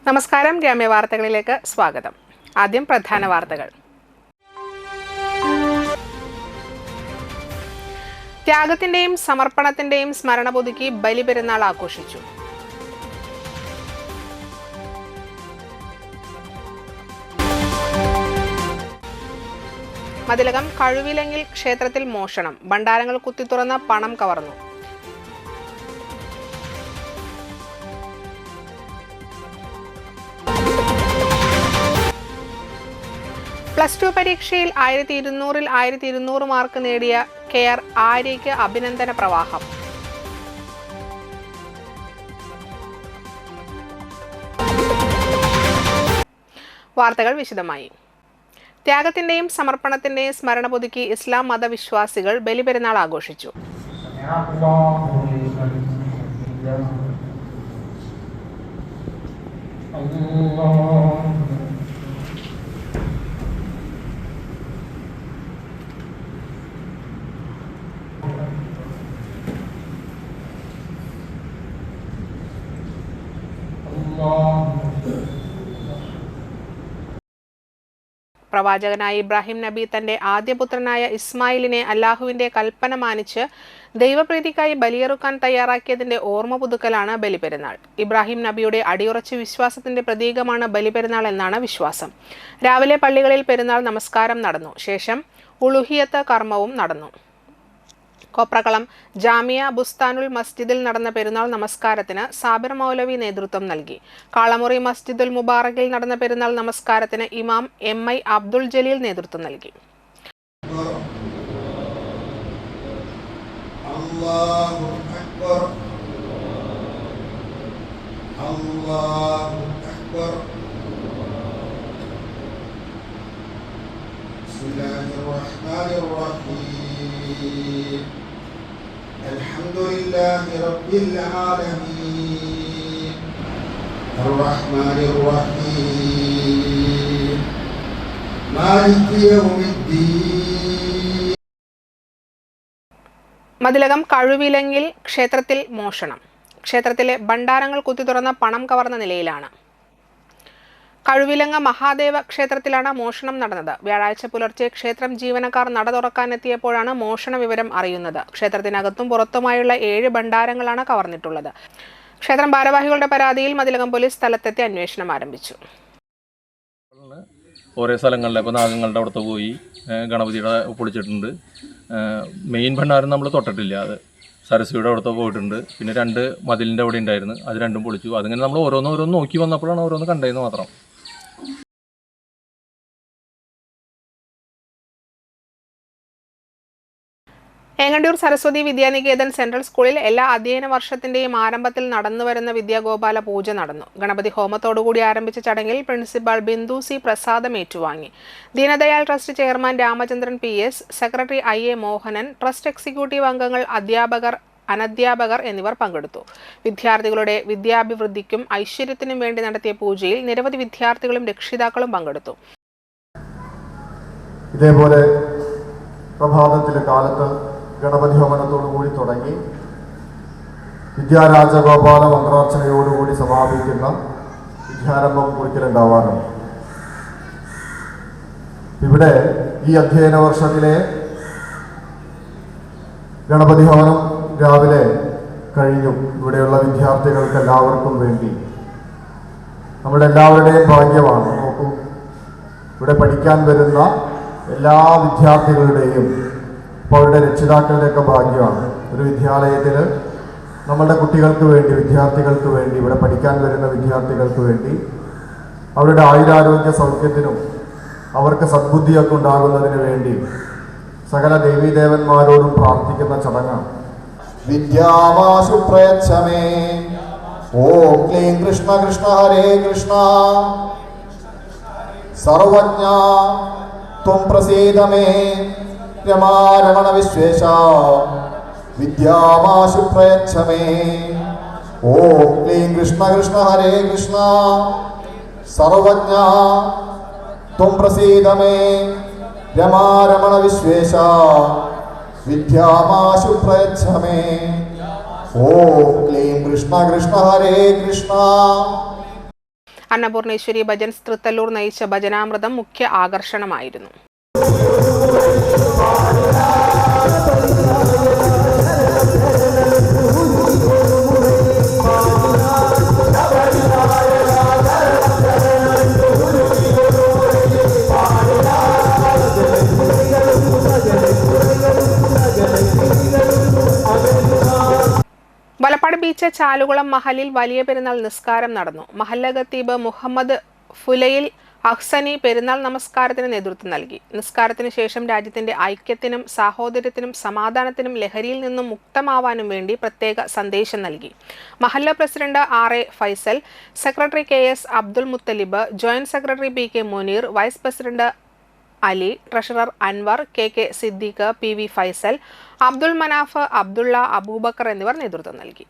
നമസ്കാരം, ഗ്രാമ്യ വാർത്തകളിലേക്ക് സ്വാഗതം. ആദ്യം പ്രധാന വാർത്തകൾ. ത്യാഗത്തിന്റെയും സമർപ്പണത്തിന്റെയും സ്മരണ പുതുക്കി ബലിപെരുന്നാൾ ആഘോഷിച്ചു. മതിലകം കഴുവിലങ്ങിൽ ക്ഷേത്രത്തിൽ മോഷണം. ഭണ്ഡാരങ്ങൾ കുത്തിത്തുറന്ന് പണം കവർന്നു. +2 പരീക്ഷയിൽ 1200-ൽ 1200 മാർക്ക് നേടിയ കെയർ ആര്യയ്ക്ക് അഭിനന്ദന പ്രവാഹം. വാർത്തകൾ വിശദമായി. ത്യാഗത്തിന്റെയും സമർപ്പണത്തിന്റെയും സ്മരണ പുതുക്കി ഇസ്ലാം മതവിശ്വാസികൾ ബലിപെരുന്നാൾ ആഘോഷിച്ചു. പ്രവാചകനായ ഇബ്രാഹിം നബി തന്റെ ആദ്യപുത്രനായ ഇസ്മായിലിനെ അല്ലാഹുവിന്റെ കൽപ്പന മാനിച്ച് ദൈവപ്രീതിക്കായി ബലിയറുക്കാൻ തയ്യാറാക്കിയതിന്റെ ഓർമ്മ പുതുക്കലാണ് ബലിപെരുന്നാൾ. ഇബ്രാഹിം നബിയുടെ അടിയുറച്ച വിശ്വാസത്തിന്റെ പ്രതീകമാണ് ബലിപെരുന്നാൾ എന്നാണ് വിശ്വാസം. രാവിലെ പള്ളികളിൽ പെരുന്നാൾ നമസ്കാരം നടന്നു. ശേഷം ഉളുഹിയത്ത് കർമ്മവും നടന്നു. കൊപ്രകളം ജാമിയ ബുസ്താനുൽ മസ്ജിദിൽ നടന്ന പെരുന്നാൾ നമസ്കാരത്തിന് സാബിർ മൗലവി നേതൃത്വം നൽകി. കാളമുറി മസ്ജിദുൽ മുബാറക്കിൽ നടന്ന പെരുന്നാൾ നമസ്കാരത്തിന് ഇമാം MI അബ്ദുൽ ജലീൽ നേതൃത്വം നൽകി. الحمد لله رب العالمين الرحمن الرحيم مالك يوم الدين. മതിലകം കഴുവിലങ്ങിൽ ക്ഷേത്രത്തിൽ മോഷണം. ക്ഷേത്രത്തിലെ ഭണ്ഡാരങ്ങൾ കുത്തിത്തുറന്ന പണം കവർന്ന നിലയിലാണ്. കഴുവിലങ്ങ മഹാദേവ ക്ഷേത്രത്തിലാണ് മോഷണം നടന്നത്. വ്യാഴാഴ്ച പുലർച്ചെ ക്ഷേത്രം ജീവനക്കാർ നട തുറക്കാനെത്തിയപ്പോഴാണ് മോഷണ വിവരം അറിയുന്നത്. ക്ഷേത്രത്തിനകത്തും പുറത്തുമായുള്ള 7 ഭണ്ഡാരങ്ങളാണ് കവർന്നിട്ടുള്ളത്. ക്ഷേത്രം ഭാരവാഹികളുടെ പരാതിയിൽ മതിലകം പോലീസ് സ്ഥലത്തെത്തി അന്വേഷണം ആരംഭിച്ചു. ഓരോ സ്ഥലങ്ങളിലെ ഇപ്പോൾ നാഗങ്ങളുടെ അവിടുത്തെ പോയി ഗണപതിയുടെ പൊളിച്ചിട്ടുണ്ട്. മെയിൻ ഭണ്ഡാരം നമ്മൾ തൊട്ടിട്ടില്ല. അത് സരസ്വതിയുടെ അവിടുത്തെ പോയിട്ടുണ്ട്. പിന്നെ 2 മതിലിൻ്റെ അവിടെ ഉണ്ടായിരുന്നു. അത് 2ഉം പൊളിച്ചു. അതിങ്ങനെ നമ്മൾ ഓരോന്ന് നോക്കി വന്നപ്പോഴാണ് ഓരോന്ന് കണ്ടതെന്ന് മാത്രം. ഏങ്ങണ്ടിയൂർ സരസ്വതി വിദ്യാനികേതൻ സെൻട്രൽ സ്കൂളിൽ എല്ലാ അധ്യയന വർഷത്തിന്റെയും ആരംഭത്തിൽ നടന്നുവരുന്ന വിദ്യാഗോപാല പൂജ നടന്നു. ഗണപതി ഹോമത്തോടുകൂടി ആരംഭിച്ച ചടങ്ങിൽ പ്രിൻസിപ്പൽ ബിന്ദു സി പ്രസാദം ഏറ്റുവാങ്ങി. Deendayal trust chairman Ramachandran PS, secretary IA Mohanan, trust executive അംഗങ്ങൾ, അധ്യാപകർ, അനധ്യാപകർ എന്നിവർ പങ്കെടുത്തു. വിദ്യാർത്ഥികളുടെ വിദ്യാഭിവൃദ്ധിക്കും ഐശ്വര്യത്തിനും വേണ്ടി നടത്തിയ പൂജയിൽ നിരവധി വിദ്യാർത്ഥികളും രക്ഷിതാക്കളും പങ്കെടുത്തു. ഇതേപോലെ പ്രഭാതത്തിലെ കാലത്ത് ഗണപതി ഹോമനത്തോടുകൂടി തുടങ്ങി വിദ്യാരാജഗോപാല മന്ത്രാർച്ചനയോടുകൂടി സമാപിക്കുന്ന വിദ്യാരംഭം കുറിക്കലുണ്ടാവാറുണ്ട്. ഇവിടെ ഈ അധ്യയന വർഷത്തിലെ ഗണപതി ഹോമനം രാവിലെ കഴിഞ്ഞു. ഇവിടെയുള്ള വിദ്യാർത്ഥികൾക്ക് എല്ലാവർക്കും വേണ്ടി നമ്മുടെ എല്ലാവരുടെയും ഭാഗ്യമാണ്. നോക്കൂ, ഇവിടെ പഠിക്കാൻ വരുന്ന എല്ലാ വിദ്യാർത്ഥികളുടെയും അവരുടെ രക്ഷിതാക്കളുടെയൊക്കെ ഭാഗ്യമാണ്. ഒരു വിദ്യാലയത്തിൽ നമ്മളുടെ കുട്ടികൾക്ക് വേണ്ടി, വിദ്യാർത്ഥികൾക്ക് വേണ്ടി, ഇവിടെ പഠിക്കാൻ വരുന്ന വിദ്യാർത്ഥികൾക്ക് വേണ്ടി അവരുടെ ആയുരാരോഗ്യ സൗഖ്യത്തിനും അവർക്ക് സദ്ബുദ്ധിയൊക്കെ ഉണ്ടാകുന്നതിന് വേണ്ടി സകല ദേവീദേവന്മാരോടും പ്രാർത്ഥിക്കുന്ന ചടങ്ങാണ്. വിദ്യാമാശു പ്രയച്ഛമേ ഓം ക്ലീം കൃഷ്ണ കൃഷ്ണ ഹരേ കൃഷ്ണ സർവജ്ഞ ത്വം പ്രസീദ മേ രമാരമണ വിശ്വേശ വിദ്യാമാശു പ്രയച്ഛമേ ഓം ക്ലീം കൃഷ്ണ കൃഷ്ണ ഹരേ കൃഷ്ണ സർവജ്ഞ ത്വം പ്രസീദ മേ രമാരമണ വിശ്വേശ വിദ്യാമാശു പ്രയച്ഛമേ ഓം ക്ലീം കൃഷ്ണ കൃഷ്ണ ഹരേ കൃഷ്ണ. അന്നപൂർണേശ്വരി ഭജൻസ് തൃത്തല്ലൂർ നയിച്ച ഭജനാമൃതം മുഖ്യ ആകർഷണമായിരുന്നു. വലപ്പാട് ബീച്ച് ചാലുകുളം മഹലിൽ വലിയ പെരുന്നാൾ നിസ്കാരം നടന്നു. മഹല്ല ഖത്തീബ് മുഹമ്മദ് ഫുലയിൽ അഹ്സനി പെരുന്നാൾ നമസ്കാരത്തിന് നേതൃത്വം നൽകി. നിസ്കാരത്തിന് ശേഷം രാജ്യത്തിന്റെ ഐക്യത്തിനും സാഹോദര്യത്തിനും സമാധാനത്തിനും ലഹരിയിൽ നിന്നും മുക്തമാവാനും വേണ്ടി പ്രത്യേക സന്ദേശം നൽകി. മഹല്ല president RA Faisal, secretary KS Abdul Muthalib, joint secretary PK Muneer, vice president Ali, treasurer Anwar, KK Siddique, PV Faisal, Abdul Manaf, Abdulla, Aboobacker എന്നിവർ നേതൃത്വം നൽകി.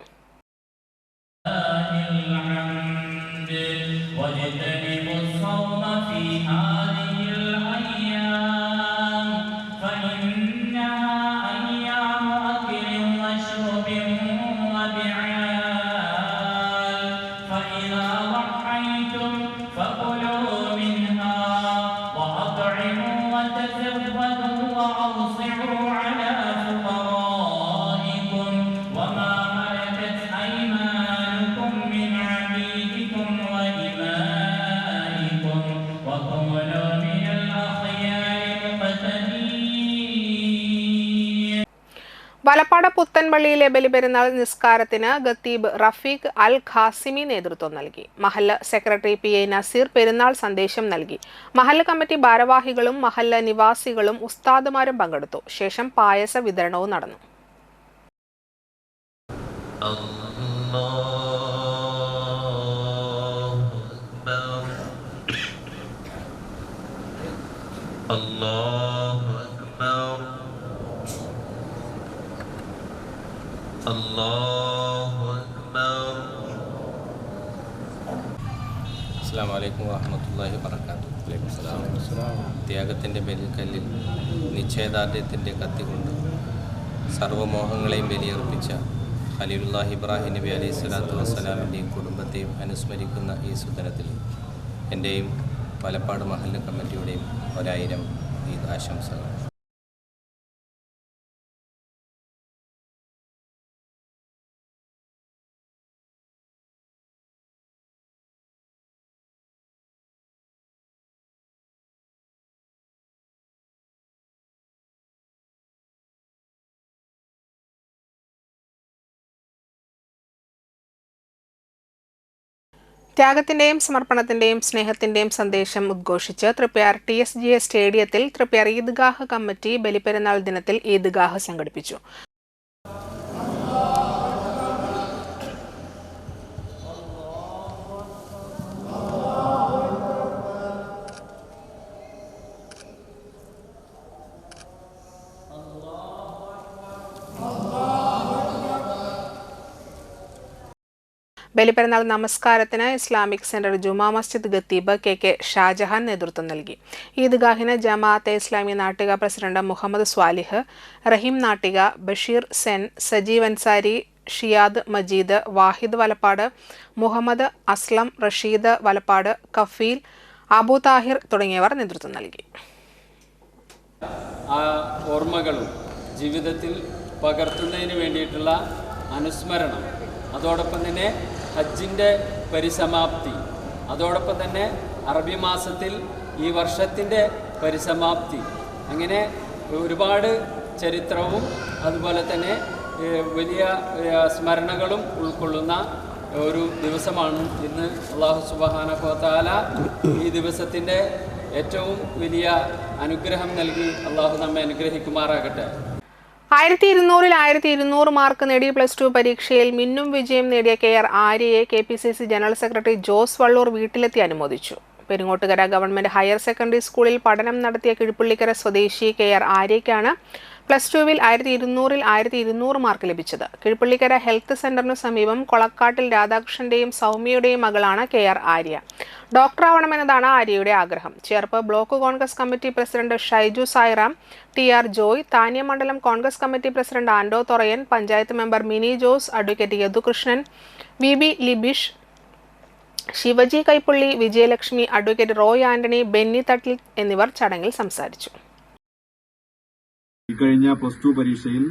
വലപ്പാട് പുത്തൻപള്ളിയിലെ ബലിപെരുന്നാൾ നിസ്കാരത്തിന് ഖത്തീബ് റഫീഖ് അൽ ഖാസിമി നേതൃത്വം നൽകി. മഹല്ല സെക്രട്ടറി PA നസീർ പെരുന്നാൾ സന്ദേശം നൽകി. മഹല്ല കമ്മിറ്റി ഭാരവാഹികളും മഹല്ല നിവാസികളും ഉസ്താദുമാരും പങ്കെടുത്തു. ശേഷം പായസ വിതരണവും നടന്നു. അസ്സലാമു അലൈക്കും വറഹ്മത്തുള്ളാഹി വബറകാതുഹു. ത്യാഗത്തിൻ്റെ ബലിക്കല്ലിൽ നിശ്ചയദാർഢ്യത്തിൻ്റെ കത്തികൊണ്ട് സർവ്വമോഹങ്ങളെയും ബലിയർപ്പിച്ച ഖലീലുല്ലാഹി ഇബ്രാഹിം നബി അലൈഹി സ്വലാത്തു വസ്സലാമിൻ്റെയും കുടുംബത്തെയും അനുസ്മരിക്കുന്ന ഈ സുദിനത്തിൽ എൻ്റെയും വലപ്പാട് മഹല്ല കമ്മിറ്റിയുടെയും 1000 ഈദ് ആശംസകൾ. ത്യാഗത്തിന്റെയും സമർപ്പണത്തിന്റെയും സ്നേഹത്തിന്റെയും സന്ദേശം ഉദ്ഘോഷിച്ച് തൃപ്പയാർ TSGA സ്റ്റേഡിയത്തിൽ തൃപ്പയാർ ഈദ്ഗാഹ് കമ്മിറ്റി ബലിപെരുന്നാൾ ദിനത്തിൽ ഈദ്ഗാഹ് സംഘടിപ്പിച്ചു. ബലിപെരുന്നാൾ നമസ്കാരത്തിന് ഇസ്ലാമിക് സെന്റർ ജുമാ മസ്ജിദ് ഖത്തീബ് KK ഷാജഹാൻ നേതൃത്വം നൽകി. ഈദ്ഗാഹിന് ജമാഅത്തെ ഇസ്ലാമി നാട്ടിക പ്രസിഡന്റ് മുഹമ്മദ് സ്വാലിഹ്, റഹീം നാട്ടിക, ബഷീർ സെൻ, സജീവ് അൻസാരി, ഷിയാദ് മജീദ്, വാഹിദ് വലപ്പാട്, മുഹമ്മദ് അസ്ലം, റഷീദ് വലപ്പാട്, കഫീൽ, അബു താഹിർ തുടങ്ങിയവർ നേതൃത്വം നൽകി. ആ ഓർമ്മകളും ജീവിതത്തിൽ പകർത്തുന്നതിന് വേണ്ടിയിട്ടുള്ള അനുസ്മരണം, അതോടൊപ്പം തന്നെ ഹജ്ജിൻ്റെ പരിസമാപ്തി, അതോടൊപ്പം തന്നെ അറബി മാസത്തിൽ ഈ വർഷത്തിൻ്റെ പരിസമാപ്തി, അങ്ങനെ ഒരുപാട് ചരിത്രവും അതുപോലെ തന്നെ വലിയ സ്മരണകളും ഉൾക്കൊള്ളുന്ന ഒരു ദിവസമാണ് ഇന്ന്. അല്ലാഹു സുബ്ഹാനഹു വ തആല ഈ ദിവസത്തിൻ്റെ ഏറ്റവും വലിയ അനുഗ്രഹം നൽകി അല്ലാഹു നമ്മെ അനുഗ്രഹിക്കുമാറാകട്ടെ. 1200-ൽ 1200 മാർക്ക് നേടി +2 പരീക്ഷയിൽ മിന്നും വിജയം നേടിയ KR ആര്യയെ KPCC general secretary Jose Vallur വീട്ടിലെത്തി അനുമോദിച്ചു. പെരിങ്ങോട്ടുകര ഗവൺമെന്റ് ഹയർ സെക്കൻഡറി സ്കൂളിൽ പഠനം നടത്തിയ കിഴിപ്പള്ളിക്കര സ്വദേശി KR ആര്യയ്ക്കാണ് +2-ൽ 1200-ൽ 1200 മാർക്ക് ലഭിച്ചത്. കിഴിപ്പള്ളിക്കര ഹെൽത്ത് സെന്ററിനു സമീപം കൊളക്കാട്ടിൽ രാധാകൃഷ്ണന്റെയും സൗമ്യയുടെയും മകളാണ് KR ആര്യ. ഡോക്ടറാവണമെന്നതാണ് ആര്യയുടെ ആഗ്രഹം. Cherpu block Congress committee president Shaiju Sairam, TR Joy, Thanya മണ്ഡലം Congress committee president Ando Thorayan, panchayat member Mini Jose, advocate Yadukrishnan, VB Libish, Shivaji Kaippulli, Vijayalakshmi, advocate Roy Antony, Benny Thattil എന്നിവർ ചടങ്ങിൽ സംസാരിച്ചു. കഴിഞ്ഞ +2 പരീക്ഷയിൽ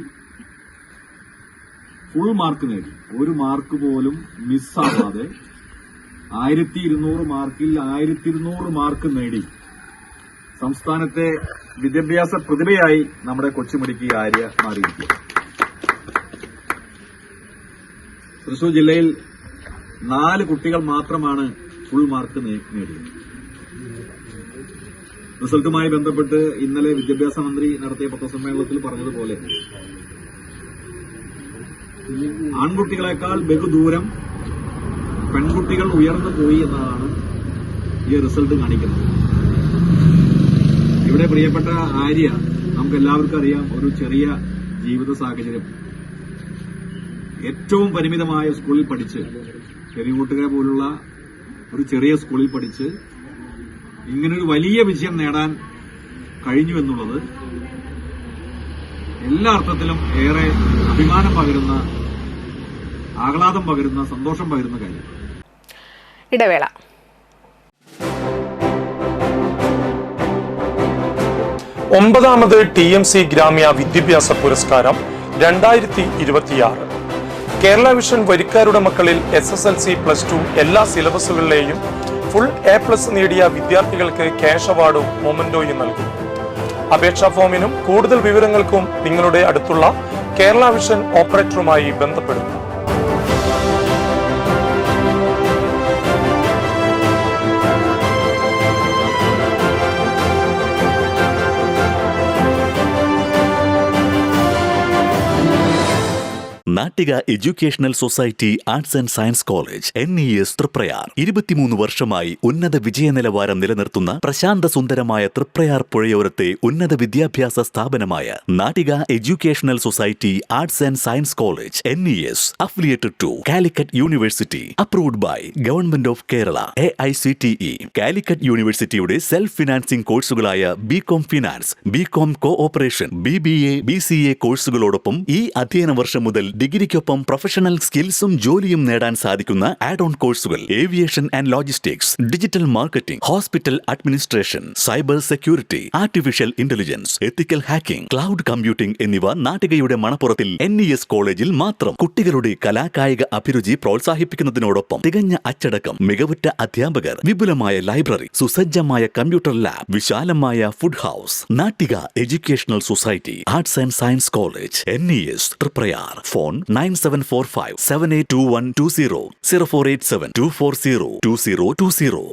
ഫുൾ മാർക്ക് നേടി, ഒരു മാർക്ക് പോലും മിസ്സാവാതെ 1200 മാർക്കിൽ 1200 മാർക്ക് നേടി സംസ്ഥാനത്തെ വിദ്യാഭ്യാസ പ്രതിഭയായി നമ്മുടെ കൊച്ചുമിടുക്കി ആര്യ മാറിയിരിക്കുക. തൃശൂർ ജില്ലയിൽ 4 കുട്ടികൾ മാത്രമാണ് ഫുൾ മാർക്ക് നേടിയത്. റിസൾട്ടുമായി ബന്ധപ്പെട്ട് ഇന്നലെ വിദ്യാഭ്യാസ മന്ത്രി നടത്തിയ പത്രസമ്മേളനത്തിൽ പറഞ്ഞതുപോലെ ആൺകുട്ടികളെക്കാൾ ബഹുദൂരം പെൺകുട്ടികൾ ഉയർന്നു പോയി എന്നതാണ് ഈ റിസൾട്ട് കാണിക്കുന്നത്. ഇവിടെ പ്രിയപ്പെട്ട ആര്യ, നമുക്ക് എല്ലാവർക്കും അറിയാം, ഒരു ചെറിയ ജീവിത സാഹചര്യം, ഏറ്റവും പരിമിതമായ സ്കൂളിൽ പഠിച്ച്, പെരിങ്ങോട്ടുകര പോലുള്ള ഒരു ചെറിയ സ്കൂളിൽ പഠിച്ച് ഇങ്ങനൊരു വലിയ വിജയം നേടാൻ കഴിഞ്ഞു എന്നുള്ളത് എല്ലാ അർത്ഥത്തിലും ഏറെ അഭിമാനം പകരുന്ന, ആഹ്ലാദം പകരുന്ന, സന്തോഷം പകരുന്ന കാര്യം. ഇടവേള. ഒമ്പതാമത് TMC ഗ്രാമ്യ വിദ്യാഭ്യാസ പുരസ്കാരം 2026 കേരള വിഷൻ വരിക്കാരുടെ മക്കളിൽ SSLC +2 എല്ലാ സിലബസുകളിലെയും ഫുൾ A+ നേടിയ വിദ്യാർത്ഥികൾക്ക് ക്യാഷ് അവാർഡും മൊമന്റോയും നൽകും. അപേക്ഷാ ഫോമിനും കൂടുതൽ വിവരങ്ങൾക്കും നിങ്ങളുടെ അടുത്തുള്ള കേരള വിഷൻ ഓപ്പറേറ്ററുമായി ബന്ധപ്പെടുക. Nattika educational society arts and science college NES Triprayar 23 വർഷമായി ഉന്നത വിജയ നിലവാരം നിലനിർത്തുന്ന പ്രശാന്ത സുന്ദരമായ തൃപ്രയാർ പുഴയോരത്തെ ഉന്നത വിദ്യാഭ്യാസ സ്ഥാപനമായ Nattika educational society arts and science college NES affiliated to Calicut university, approved by government of Kerala, AICTE. Calicut യൂണിവേഴ്സിറ്റിയുടെ സെൽഫ് ഫിനാൻസിംഗ് കോഴ്സുകളായ BCom finance, BCom cooperation, BBA, BCA കോഴ്സുകളോടൊപ്പം ഈ അധ്യയന വർഷം മുതൽ ഡിഗ്രിക്കൊപ്പം പ്രൊഫഷണൽ സ്കിൽസും ജോലിയും നേടാൻ സാധിക്കുന്ന ആഡ് ഓൺ കോഴ്സുകൾ aviation and logistics, digital marketing, hospital administration, cyber security, artificial intelligence, ethical hacking, cloud computing എന്നിവ നാട്ടികയുടെ മണപ്പുറത്തിൽ NES കോളേജിൽ മാത്രം. കുട്ടികളുടെ കലാകായിക അഭിരുചി പ്രോത്സാഹിപ്പിക്കുന്നതിനോടൊപ്പം തികഞ്ഞ അച്ചടക്കം, മികവുറ്റ അധ്യാപകർ, വിപുലമായ ലൈബ്രറി, സുസജ്ജമായ കമ്പ്യൂട്ടർ ലാബ്, വിശാലമായ food house. Nattika educational society arts and science college NES Triprayar. Phone 9745782120 048724022020.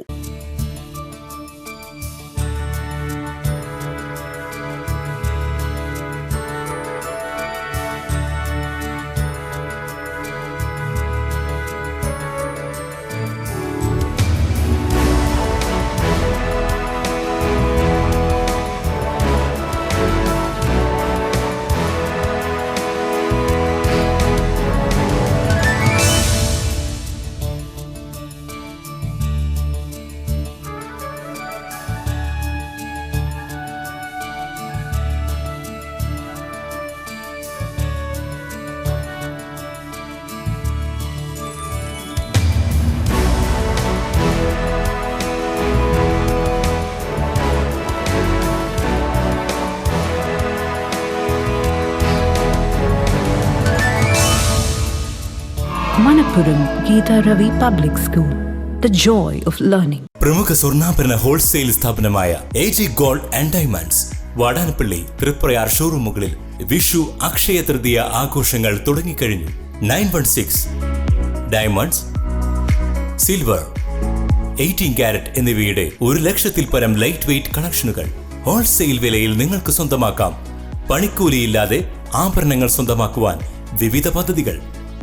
Manappuram Geeta Ravi Public School, the joy of learning. പ്രമുഖ സ്വർണ്ണാഭരണ ഹോൾസെയിൽ സ്ഥാപനമായ AG gold and diamonds Vadanappally Triprayar ഷോറൂമുകളിൽ വിഷു അക്ഷയ തൃതീയ ആഘോഷങ്ങൾ തുടങ്ങിക്കഴിഞ്ഞു. 916 ഡയമണ്ട്സ്, സിൽവർ, 18 കാരറ്റ് എന്നിവയുടെ 1,00,000-ൽ പരം ലൈറ്റ് വെയ്റ്റ് കളക്ഷനുകൾ ഹോൾസെയിൽ വിലയിൽ നിങ്ങൾക്ക് സ്വന്തമാക്കാം. പണിക്കൂലിയില്ലാതെ ആഭരണങ്ങൾ സ്വന്തമാക്കുവാൻ വിവിധ പദ്ധതികൾ.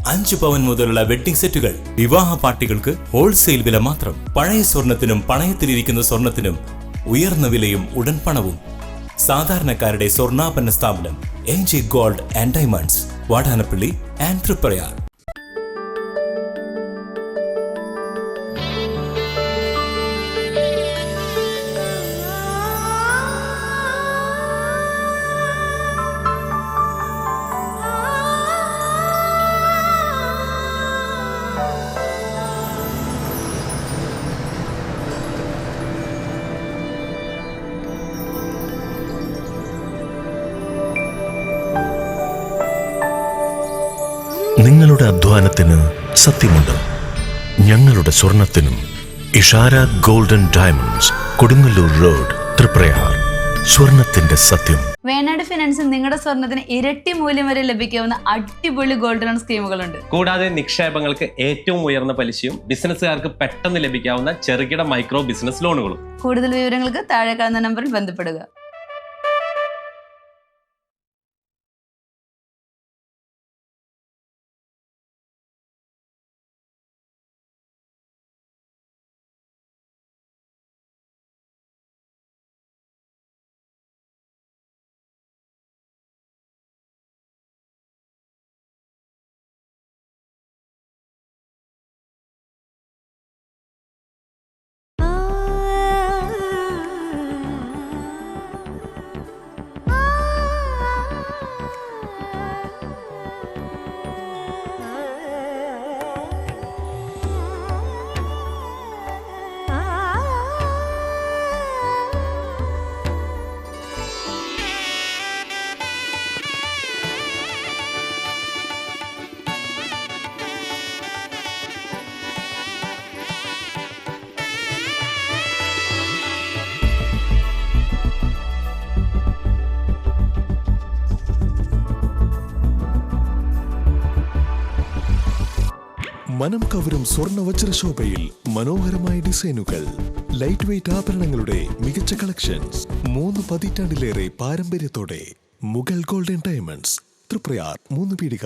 5 പവൻ മുതലുള്ള വെഡ്ഡിംഗ് സെറ്റുകൾ. വിവാഹ പാർട്ടികൾക്ക് ഹോൾസെയിൽ വില മാത്രം. പഴയ സ്വർണത്തിനും പണയത്തിലിരിക്കുന്ന സ്വർണത്തിനും ഉയർന്ന വിലയും ഉടൻ പണവും. സാധാരണക്കാരുടെ സ്വർണ്ണാഭരണ സ്ഥാപനം AG gold and diamonds, Vadanappally and Triprayar. നിങ്ങളുടെ അധ്വാനത്തിന് സത്യമുണ്ട്. ഞങ്ങളുടെ സ്വർണത്തിനും. Ishara golden diamonds, Kodungallur road, Triprayar. സ്വർണത്തിന്റെ സത്യം. വേണാട് ഫിനാൻസിൽ നിങ്ങളുടെ സ്വർണത്തിന് ഇരട്ടി മൂല്യം വരെ ലഭിക്കാവുന്ന അടിപൊളി ഗോൾഡ് ലോൺ സ്കീമുകളുണ്ട്. കൂടാതെ നിക്ഷേപങ്ങൾക്ക് ഏറ്റവും ഉയർന്ന പലിശയും ബിസിനസ്സുകാർക്ക് പെട്ടെന്ന് ലഭിക്കാവുന്ന ചെറുകിട മൈക്രോ ബിസിനസ് ലോണുകളും. കൂടുതൽ വിവരങ്ങൾക്ക് താഴെ കാണുന്ന നമ്പറിൽ ബന്ധപ്പെടുക. മനം കവരും സ്വർണ്ണ വജ്രശോഭയിൽ മനോഹരമായ ഡിസൈനുകൾ, ലൈറ്റ് വെയ്റ്റ് ആഭരണങ്ങളുടെ മികച്ച കളക്ഷൻസ്, 3 പതിറ്റാണ്ടിലേറെ പാരമ്പര്യത്തോടെ മുഗൾ ഗോൾഡൻ ഡയമണ്ട്സ്, തൃപ്രയാർ 3 പീടിക.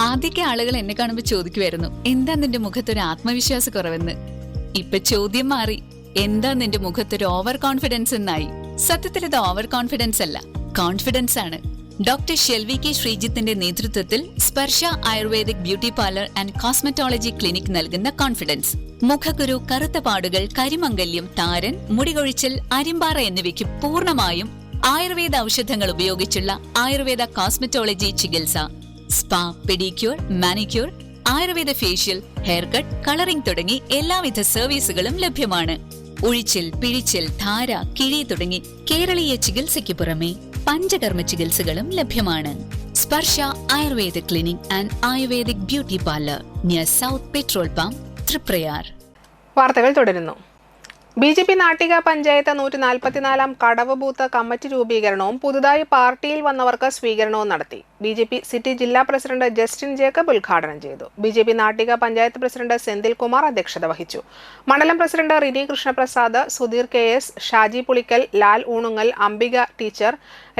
ആദ്യമൊക്കെ ആളുകൾ എന്നെ കാണുമ്പോൾ ചോദിക്കുമായിരുന്നു, എന്താ നിന്റെ മുഖത്തൊരു ആത്മവിശ്വാസ കുറവെന്ന്. ഇപ്പൊ ചോദ്യം മാറി, എന്താ നിന്റെ മുഖത്തൊരു ഓവർ കോൺഫിഡൻസ് എന്നായി. സത്യത്തിൽ ഇത് ഓവർ കോൺഫിഡൻസ് അല്ല, കോൺഫിഡൻസ് ആണ്. ഡോക്ടർ ഷെൽവി കെ ശ്രീജിത്തിന്റെ നേതൃത്വത്തിൽ Sparsha ayurvedic beauty parlour and cosmetology clinic നൽകുന്ന കോൺഫിഡൻസ്. മുഖക്കുരു, കറുത്ത പാടുകൾ, കരിമംഗല്യം, താരൻ, മുടികൊഴിച്ചിൽ, അരിമ്പാറ എന്നിവയ്ക്ക് പൂർണ്ണമായും ആയുർവേദ ഔഷധങ്ങൾ ഉപയോഗിച്ചുള്ള ആയുർവേദ കോസ്മെറ്റോളജി ചികിത്സ. Spa, pedicure, manicure, Ayurveda facial, hair cut, colouring തുടങ്ങി എല്ലാവിധ സർവീസുകളും ലഭ്യമാണ്. ഉഴിച്ചിൽ, പിഴിച്ചിൽ, ധാര, കിഴി തുടങ്ങി കേരളീയ ചികിത്സയ്ക്ക് പുറമെ പഞ്ചകർമ്മ ചികിത്സകളും ലഭ്യമാണ്. Sparsha Ayurveda clinic and ayurvedic beauty parlour, near south petrol pump, Triprayar. വാർത്തകൾ തുടരുന്നു. ബി.ജെ.പി. നാട്ടിക പഞ്ചായത്ത് 144 കടവ് ബൂത്ത് കമ്മിറ്റി രൂപീകരണവും പുതുതായി പാർട്ടിയിൽ വന്നവർക്ക് സ്വീകരണവും നടത്തി. ബി.ജെ.പി. സിറ്റി ജില്ലാ പ്രസിഡന്റ് ജസ്റ്റിൻ ജേക്കബ് ഉദ്ഘാടനം ചെയ്തു. ബി.ജെ.പി. നാട്ടിക പഞ്ചായത്ത് പ്രസിഡന്റ് സെന്തിൽ കുമാർ അധ്യക്ഷത വഹിച്ചു. മണ്ഡലം president Rini Krishnaprasad, Sudheer K S., Shaji Pulikkal, Lal Oonungal, Ambika teacher,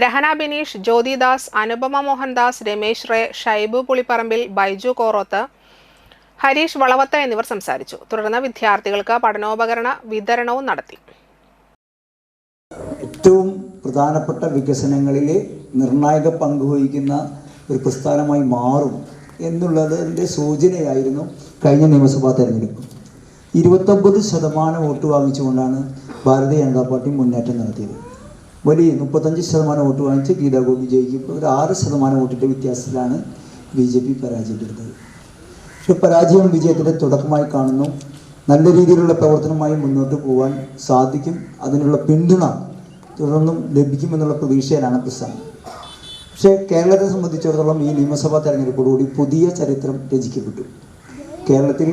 Rahana Bineesh, Jyothidas, Anupama Mohandas, Ramesh Ray, Shaibu Pulipparambil, Baiju Koroth, Harish വളവത്ത എന്നിവർ സംസാരിച്ചു. തുടർന്ന് വിദ്യാർത്ഥികൾക്ക് പഠനോപകരണ വിതരണവും നടത്തി. ഏറ്റവും പ്രധാനപ്പെട്ട വികസനങ്ങളിൽ നിർണായക പങ്കുവഹിക്കുന്ന ഒരു പ്രസ്ഥാനമായി മാറും എന്നുള്ളതിൻ്റെ സൂചനയായിരുന്നു കഴിഞ്ഞ നിയമസഭാ തെരഞ്ഞെടുപ്പ്. 29% വോട്ട് വാങ്ങിച്ചുകൊണ്ടാണ് ഭാരതീയ ജനതാ പാർട്ടി മുന്നേറ്റം നടത്തിയത്. വലിയ 35% വോട്ട് വാങ്ങിച്ച് ഗീതാ ഗോപി ജയിക്കുമ്പോൾ ഒരു 6% വോട്ടിൻ്റെ വ്യത്യാസത്തിലാണ് ബി.ജെ.പി. പരാജയപ്പെടുന്നത്. പക്ഷെ പരാജയം വിജയത്തിൻ്റെ തുടക്കമായി കാണുന്നു. നല്ല രീതിയിലുള്ള പ്രവർത്തനമായി മുന്നോട്ട് പോകാൻ സാധിക്കും. അതിനുള്ള പിന്തുണ തുടർന്നും ലഭിക്കുമെന്നുള്ള പ്രതീക്ഷയിലാണ് പ്രസ്ഥാനം. പക്ഷേ കേരളത്തെ സംബന്ധിച്ചിടത്തോളം ഈ നിയമസഭാ തെരഞ്ഞെടുപ്പോടുകൂടി പുതിയ ചരിത്രം രചിക്കപ്പെട്ടു. കേരളത്തിൽ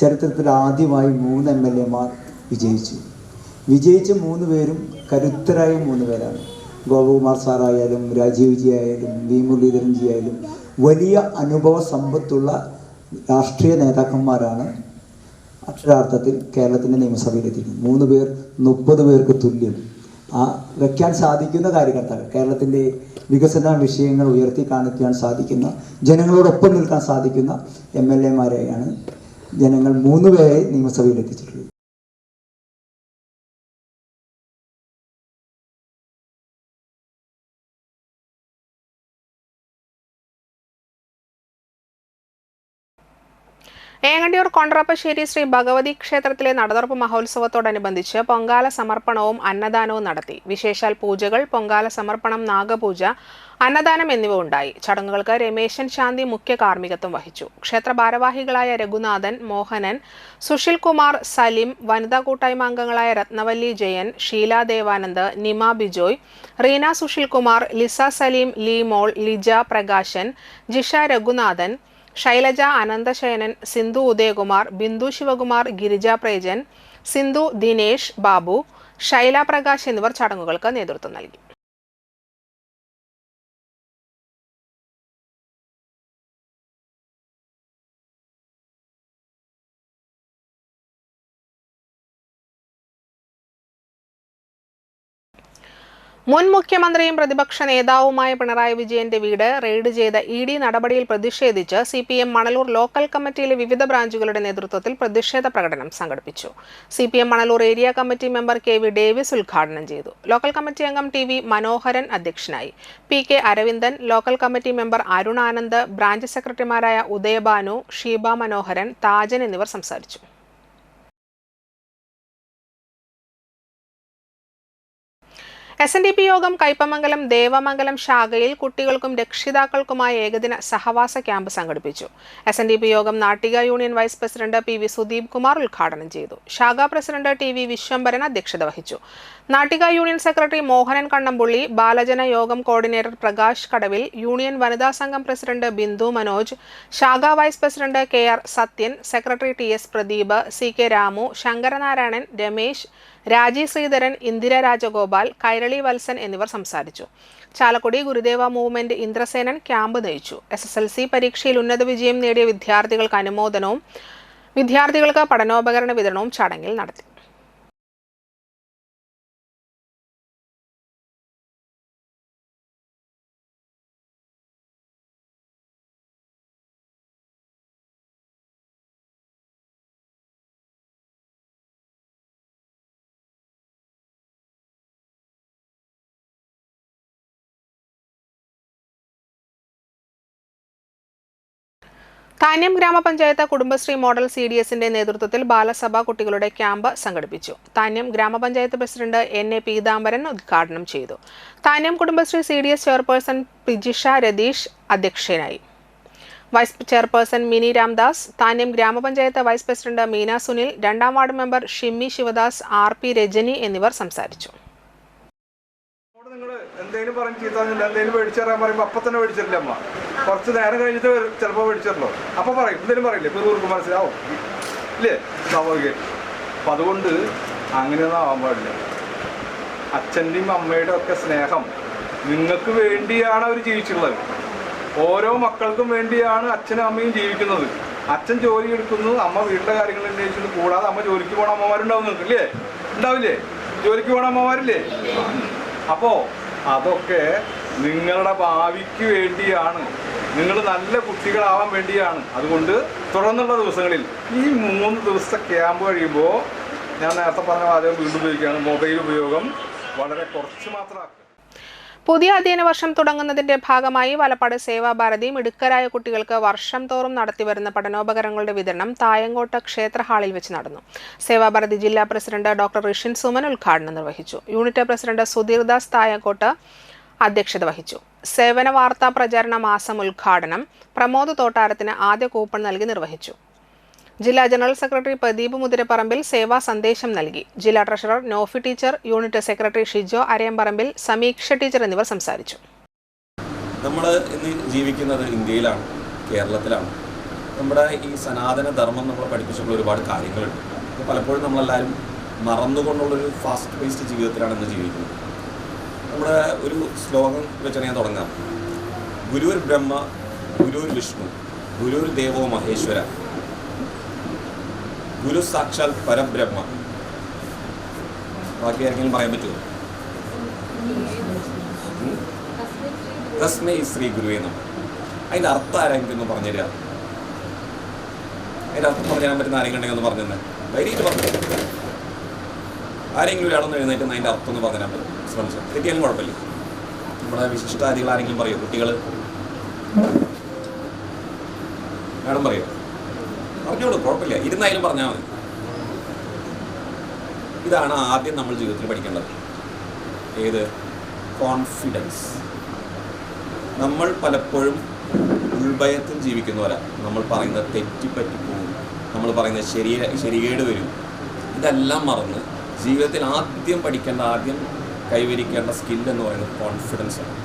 ചരിത്രത്തിൽ ആദ്യമായി 3 MLA-മാർ വിജയിച്ച 3 പേരും കരുത്തരായ 3 പേരാണ്. ഗോപകുമാർ സാറായാലും രാജീവ് ജി ആയാലും വി മുരളീധരൻ ജി ആയാലും വലിയ അനുഭവ സമ്പത്തുള്ള രാഷ്ട്രീയ നേതാക്കന്മാരാണ് അക്ഷരാർത്ഥത്തിൽ കേരളത്തിൻ്റെ നിയമസഭയിലെത്തിക്കുന്നത്. 3 പേർ 30 പേർക്ക് തുല്യം വയ്ക്കാൻ സാധിക്കുന്ന കാര്യകർത്താക്കൾ, കേരളത്തിൻ്റെ വികസന വിഷയങ്ങൾ ഉയർത്തി കാണിക്കാൻ സാധിക്കുന്ന, ജനങ്ങളോടൊപ്പം നിൽക്കാൻ സാധിക്കുന്ന MLA-മാരെയാണ് ജനങ്ങൾ 3 പേരെ നിയമസഭയിലെത്തിച്ചിട്ടുള്ളത്. ഏങ്ങണ്ടിയൂർ കൊണ്ട്രാപ്പശ്ശേരി ശ്രീ ഭഗവതി ക്ഷേത്രത്തിലെ നടതുറപ്പ് മഹോത്സവത്തോടനുബന്ധിച്ച് പൊങ്കാല സമർപ്പണവും അന്നദാനവും നടത്തി. വിശേഷാൽ പൂജകൾ, പൊങ്കാല സമർപ്പണം, നാഗപൂജ, അന്നദാനം എന്നിവ ഉണ്ടായി. ചടങ്ങുകൾക്ക് രമേശൻ ശാന്തി മുഖ്യ കാർമ്മികത്വം വഹിച്ചു. ക്ഷേത്ര ഭാരവാഹികളായ രഘുനാഥൻ, മോഹനൻ, സുശീൽ കുമാർ, സലിം, വനിതാ കൂട്ടായ്മ അംഗങ്ങളായ രത്നവല്ലി ജയൻ, ഷീല ദേവാനന്ദ്, നിമ ബിജോയ്, റീന സുശീൽ കുമാർ, ലിസ സലീം, ലീമോൾ, ലിജ പ്രകാശൻ, ജിഷ രഘുനാഥൻ, ശൈലജ അനന്തശയനൻ, സിന്ധു ഉദയകുമാർ, ബിന്ദു ശിവകുമാർ, ഗിരിജ പ്രേജൻ, സിന്ധു ദിനേശ് ബാബു, ശൈല പ്രകാശ് എന്നിവർ ചടങ്ങുകൾക്ക് നേതൃത്വം നൽകി. മുൻ മുഖ്യമന്ത്രിയും പ്രതിപക്ഷ നേതാവുമായ പിണറായി വിജയന്റെ വീട് റെയ്ഡ് ചെയ്ത ഇഡി നടപടിയിൽ പ്രതിഷേധിച്ച് CPM മണലൂർ ലോക്കൽ കമ്മിറ്റിയിലെ വിവിധ ബ്രാഞ്ചുകളുടെ നേതൃത്വത്തിൽ പ്രതിഷേധ പ്രകടനം സംഘടിപ്പിച്ചു. CPM Manalur area committee member KV Davis ഉദ്ഘാടനം ചെയ്തു. ലോക്കൽ കമ്മിറ്റി അംഗം TV മനോഹരൻ അധ്യക്ഷനായി. PK Aravindan, local committee member Arun Anand, branch സെക്രട്ടറിമാരായ ഉദയഭാനു, ഷീബ മനോഹരൻ, താജൻ എന്നിവർ സംസാരിച്ചു. SNDP യോഗം കയ്പമംഗലം ദേവമംഗലം ശാഖയിൽ കുട്ടികൾക്കും രക്ഷിതാക്കൾക്കുമായി ഏകദിന സഹവാസ ക്യാമ്പ് സംഘടിപ്പിച്ചു. SNDP Yogam Nattika union vice president PV Sudeep Kumar ഉദ്ഘാടനം ചെയ്തു. ശാഖാ പ്രസിഡന്റ് TV വിശ്വംഭരൻ അധ്യക്ഷത വഹിച്ചു. Nattika union secretary Mohanan Kannampully, Balajana Yogam coordinator Prakash കടവിൽ, യൂണിയൻ വനിതാ സംഘം പ്രസിഡന്റ് ബിന്ദു മനോജ്, ശാഖാ vice president KR Sathyan, secretary TS Pradeep, CK Ramu, Sankaranarayanan, Ramesh, Raji Sreedharan, Indira Rajagopal, Kairali Valsan എന്നിവർ സംസാരിച്ചു. ചാലക്കുടി ഗുരുദേവ മൂവ്മെന്റ് ഇന്ദ്രസേനൻ ക്യാമ്പ് നയിച്ചു. SSLC പരീക്ഷയിൽ ഉന്നത വിജയം നേടിയ വിദ്യാർത്ഥികൾക്ക് അനുമോദനവും വിദ്യാർത്ഥികൾക്ക് പഠനോപകരണ വിതരണവും ചടങ്ങിൽ നടത്തി. താന്യം ഗ്രാമപഞ്ചായത്ത് കുടുംബശ്രീ മോഡൽ CDSന്റെ നേതൃത്വത്തിൽ ബാലസഭ കുട്ടികളുടെ ക്യാമ്പ് സംഘടിപ്പിച്ചു. താന്യം ഗ്രാമപഞ്ചായത്ത് പ്രസിഡന്റ് NA പീതാംബരൻ ഉദ്ഘാടനം ചെയ്തു. താന്യം കുടുംബശ്രീ CDS ചെയർപേഴ്സൺ പിജിഷ രതീഷ് അധ്യക്ഷനായി. വൈസ് ചെയർപേഴ്സൺ മിനി രാംദാസ്, താന്യം ഗ്രാമപഞ്ചായത്ത് വൈസ് പ്രസിഡന്റ് മീന സുനിൽ, 2ാം ward member Shimmi Sivadas, RP Rajani എന്നിവർ സംസാരിച്ചു. എന്തെങ്കിലും പറഞ്ഞ് ചീത്താന്നില്ല, എന്തെങ്കിലും മേടിച്ചറിയാൻ പറയുമ്പോൾ അപ്പം തന്നെ മേടിച്ചിട്ടില്ല അമ്മ. കുറച്ച് നേരം കഴിഞ്ഞിട്ട് ചിലപ്പോൾ മേടിച്ചിട്ടുള്ളൂ. അപ്പം പറയും, എന്തെങ്കിലും പറയില്ലേ, ഇപ്പോൾ ദൂർക്ക് മനസ്സിലാവും ഇല്ലേ, സ്വാഭാവികം. അപ്പം അതുകൊണ്ട് അങ്ങനെയൊന്നും ആവാൻ പാടില്ല. അച്ഛൻ്റെയും അമ്മയുടെ ഒക്കെ സ്നേഹം നിങ്ങൾക്ക് വേണ്ടിയാണ് അവർ ജീവിച്ചിട്ടുള്ളത്. ഓരോ മക്കൾക്കും വേണ്ടിയാണ് അച്ഛനും അമ്മയും ജീവിക്കുന്നത്. അച്ഛൻ ജോലി എടുക്കുന്നു, അമ്മ വീട്ടിലെ കാര്യങ്ങൾ അന്വേഷിക്കുന്നു. കൂടാതെ അമ്മ ജോലിക്ക് പോകണ അമ്മമാരുണ്ടാവും നിങ്ങൾക്ക് ഇല്ലേ, ഉണ്ടാവില്ലേ? ജോലിക്ക് പോകണ അമ്മമാരില്ലേ? അപ്പോൾ അതൊക്കെ നിങ്ങളുടെ ഭാവിക്ക് വേണ്ടിയാണ്, നിങ്ങൾ നല്ല കുട്ടികളാവാൻ വേണ്ടിയാണ്. അതുകൊണ്ട് തുടർന്നുള്ള ദിവസങ്ങളിൽ ഈ 3 ദിവസത്തെ ക്യാമ്പ് കഴിയുമ്പോൾ ഞാൻ നേരത്തെ പറഞ്ഞ വാചകം വീണ്ടും ഉപയോഗിക്കുകയാണ്, മൊബൈൽ ഉപയോഗം വളരെ കുറച്ച് മാത്രമാക്കുക. പുതിയ അധ്യയന വർഷം തുടങ്ങുന്നതിന്റെ ഭാഗമായി വലപ്പാട് സേവാഭാരതി മിടുക്കരായ കുട്ടികൾക്ക് വർഷം തോറും നടത്തിവരുന്ന പഠനോപകരണങ്ങളുടെ വിതരണം തായങ്കോട്ട ക്ഷേത്ര ഹാളിൽ വെച്ച് നടന്നു. സേവാഭാരതി ജില്ലാ പ്രസിഡന്റ് ഡോക്ടർ ഋഷിൻ സുമൻ ഉദ്ഘാടനം നിർവഹിച്ചു. യൂണിറ്റ് പ്രസിഡന്റ് സുധീർ ദാസ് തായങ്കോട്ട് അധ്യക്ഷത വഹിച്ചു. സേവന വാർത്താ പ്രചാരണ മാസം ഉദ്ഘാടനം പ്രമോദ് തോട്ടാരത്തിന് ആദ്യ കൂപ്പൺ നൽകി നിർവഹിച്ചു. ജില്ലാ ജനറൽ സെക്രട്ടറി പ്രദീപ് മുതിരപ്പറമ്പിൽ സേവാ സന്ദേശം നൽകി. ജില്ലാ treasurer Nofi teacher, unit secretary Shijo Arayamparambil, Sameeksha teacher എന്നിവർ സംസാരിച്ചു. നമ്മൾ ഇന്ന് ജീവിക്കുന്നത് ഇന്ത്യയിലാണ്, കേരളത്തിലാണ്. നമ്മുടെ ഈ സനാതന ധർമ്മം നമ്മൾ പഠിപ്പിച്ചിട്ടുള്ള ഒരുപാട് കാര്യങ്ങളുണ്ട്. പലപ്പോഴും നമ്മളെല്ലാവരും മറന്നുകൊണ്ടുള്ളൊരു ഫാസ്റ്റ് പേസ്ഡ് ജീവിതത്തിലാണ് ഇന്ന് ജീവിക്കുന്നത്. നമ്മുടെ ഒരു ശ്ലോകം വെച്ചാണ് ഞാൻ തുടങ്ങാം. ഗുരുർ ബ്രഹ്മ, ഗുരുർ വിഷ്ണു, ഗുരുർ ദേവോ മഹേശ്വര, ഗുരു സാക്ഷാൽ പരബ്രഹ്മ. ബാക്കി ആരെങ്കിലും പറയാൻ പറ്റുമോ? തസ്മൈ ശ്രീ ഗുരുവേ നമഃ. അതിൻ്റെ അർത്ഥം ആരെങ്കിലും പറഞ്ഞു തരാം? അതിൻ്റെ അർത്ഥം പറഞ്ഞു തരാൻ പറ്റുന്ന ആരെങ്കിലും ഉണ്ടെങ്കിൽ ഒന്ന് പറഞ്ഞു തന്നെ ധൈര്യമായിട്ട് പറഞ്ഞു. ആരെങ്കിലും ഒരാളൊന്ന് എഴുന്നേറ്റ് അതിൻ്റെ അർത്ഥം ഒന്ന് പറഞ്ഞു തരാൻ പറ്റും. ശ്രമിച്ചു തെറ്റിയാലും കുഴപ്പമില്ല. നമ്മുടെ വിശിഷ്ടാദികൾ ആരെങ്കിലും പറയുമോ? കുട്ടികൾ മാഡം പറയോ? പറഞ്ഞോളൂ, കുഴപ്പമില്ല, ഇരുന്നായാലും പറഞ്ഞാൽ മതി. ഇതാണ് ആദ്യം നമ്മൾ ജീവിതത്തിൽ പഠിക്കേണ്ടത്. ഏത്? കോൺഫിഡൻസ്. നമ്മൾ പലപ്പോഴും ഉൾഭയത്തിൽ ജീവിക്കുന്നവരാ. നമ്മൾ പറയുന്നത് തെറ്റിപ്പറ്റി പോകും, നമ്മൾ പറയുന്നത് ശരികേട് വരും. ഇതെല്ലാം മറന്ന് ജീവിതത്തിൽ ആദ്യം പഠിക്കേണ്ട, ആദ്യം കൈവരിക്കേണ്ട സ്കിൽ എന്ന് പറയുന്നത് കോൺഫിഡൻസ് ആണ്.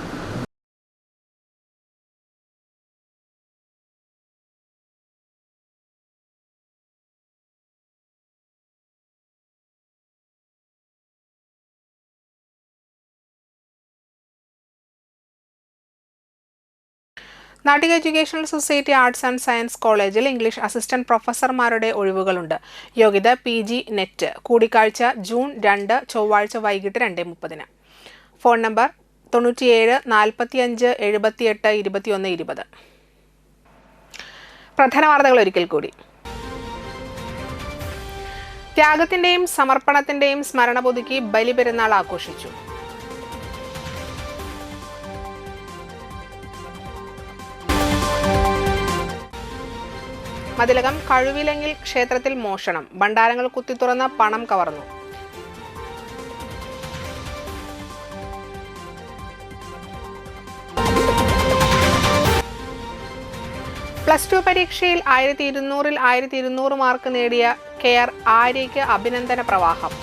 Nattika educational society arts and science കോളേജിൽ ഇംഗ്ലീഷ് അസിസ്റ്റന്റ് പ്രൊഫസർമാരുടെ ഒഴിവുകളുണ്ട്. യോഗ്യത PG നെറ്റ്. കൂടിക്കാഴ്ച ജൂൺ 2 ചൊവ്വാഴ്ച വൈകിട്ട് 2:30. Phone number 97 45 78 21 20. പ്രധാന വാർത്തകൾ ഒരിക്കൽ കൂടി. ത്യാഗത്തിന്റെയും സമർപ്പണത്തിന്റെയും സ്മരണ പുതുക്കി ബലിപെരുന്നാൾ ആഘോഷിച്ചു. മതിലകം കഴുവിലങ്ങിൽ ക്ഷേത്രത്തിൽ മോഷണം. ഭണ്ഡാരങ്ങൾ കുത്തിത്തുറന്ന് പണം കവർന്നു. +2 പരീക്ഷയിൽ 1200-ൽ 1200 മാർക്ക് നേടിയ KR ആര്യയ്ക്ക് അഭിനന്ദന പ്രവാഹം.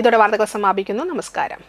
ഇതോടെ വാർത്തകൾ സമാപിക്കുന്നു. നമസ്കാരം.